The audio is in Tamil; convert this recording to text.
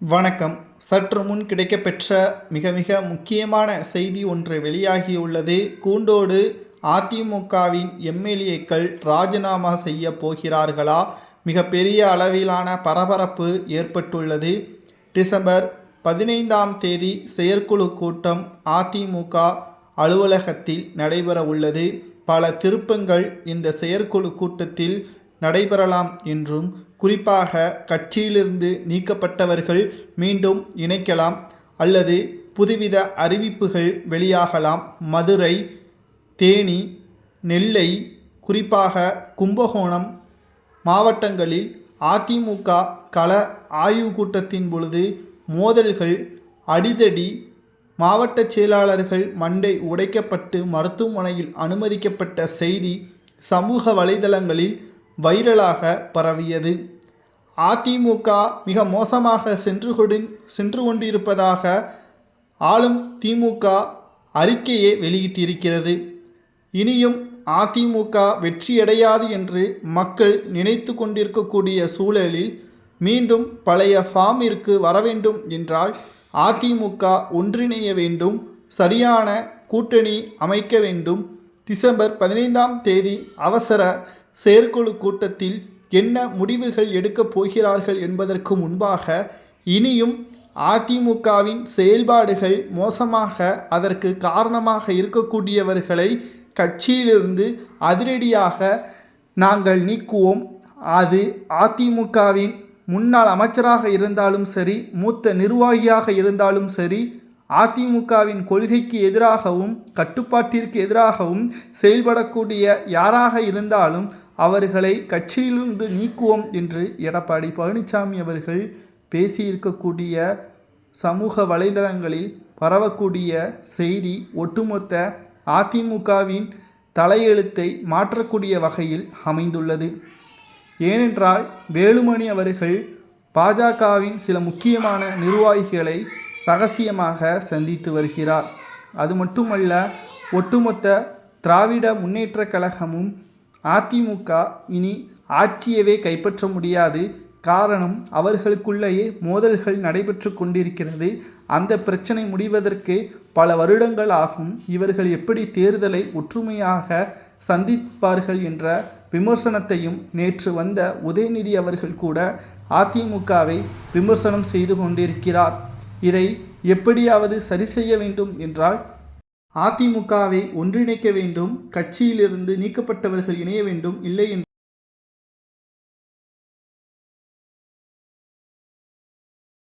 வணக்கம். சற்று முன் கிடைக்கப்பெற்ற மிக மிக முக்கியமான செய்தி ஒன்று வெளியாகியுள்ளது. கூண்டோடு அதிமுகவின் எம்எல்ஏக்கள் ராஜினாமா செய்ய போகிறார்களா? மிகப்பெரிய அளவிலான பரபரப்பு ஏற்பட்டுள்ளது. டிசம்பர் 15ஆம் தேதி செயற்குழு கூட்டம் அதிமுக அலுவலகத்தில் நடைபெற உள்ளது. பல திருப்பங்கள் இந்த செயற்குழு கூட்டத்தில் நடைபெறலாம் என்றும், குறிப்பாக கட்சியிலிருந்து நீக்கப்பட்டவர்கள் மீண்டும் இணைக்கலாம் அல்லது புதுவித அறிவிப்புகள் வெளியாகலாம். மதுரை, தேனி, நெல்லை, குறிப்பாக கும்பகோணம் மாவட்டங்களில் அதிமுக கள ஆய்வு கூட்டத்தின் பொழுது மோதல்கள், அடிதடி, மாவட்ட செயலாளர்கள் மண்டை உடைக்கப்பட்டு மருத்துவமனையில் அனுமதிக்கப்பட்ட செய்தி சமூக வலைதளங்களில் வைரலாக பரவியது. அதிமுக மிக மோசமாக சென்று கொண்டிருப்பதாக ஆளும் திமுக அறிக்கையை வெளியிட்டிருக்கிறது. இனியும் அதிமுக வெற்றியடையாது என்று மக்கள் நினைத்து கொண்டிருக்கக்கூடிய சூழலில் மீண்டும் பழைய ஃபார்மிற்கு வர வேண்டும் என்றால் அதிமுக ஒன்றிணைய வேண்டும், சரியான கூட்டணி அமைக்க வேண்டும். டிசம்பர் 15ஆம் தேதி அவசர செயற்குழு கூட்டத்தில் என்ன முடிவுகள் எடுக்கப் போகிறார்கள் என்பதற்கு முன்பாக இனியும் அதிமுகவின் செயல்பாடுகள் மோசமாக அதற்கு காரணமாக இருக்கக்கூடியவர்களை கட்சியிலிருந்து அதிரடியாக நாங்கள் நீக்குவோம். அது அதிமுகவின் முன்னாள் அமைச்சராக இருந்தாலும் சரி, மூத்த நிர்வாகியாக இருந்தாலும் சரி, அதிமுகவின் கொள்கைக்கு எதிராகவும் கட்டுப்பாட்டிற்கு எதிராகவும் செயல்படக்கூடிய யாராக இருந்தாலும் அவர்களை கட்சியிலிருந்து நீக்குவோம் என்று எடப்பாடி பழனிசாமி அவர்கள் பேசியிருக்கக்கூடிய சமூக வலைதளங்களில் பரவக்கூடிய செய்தி ஒட்டுமொத்த அதிமுகவின் தலையெழுத்தை மாற்றக்கூடிய வகையில் அமைந்துள்ளது. ஏனென்றால் வேலுமணி அவர்கள் பாஜகவின் சில முக்கியமான நிர்வாகிகளை ரகசியமாக சந்தித்து வருகிறார். அது மட்டுமல்ல, ஒட்டுமொத்த திராவிட முன்னேற்ற கழகமும் அதிமுக இனி ஆட்சியவே கைப்பற்ற முடியாது. காரணம், அவர்களுக்குள்ளேயே மோதல்கள் நடைபெற்று கொண்டிருக்கிறது. அந்த பிரச்சனை முடிவதற்கு பல வருடங்கள் ஆகும். இவர்கள் எப்படி தேர்தலை ஒற்றுமையாக சந்திப்பார்கள் என்ற விமர்சனத்தையும் நேற்று வந்த உதயநிதி அவர்கள் கூட அதிமுகவை விமர்சனம் செய்து கொண்டிருக்கிறார். இதை எப்படியாவது சரி செய்ய வேண்டும் என்றால் அதிமுகவை ஒன்றிணைக்க வேண்டும், கட்சியிலிருந்து நீக்கப்பட்டவர்கள் இணைய வேண்டும். இல்லை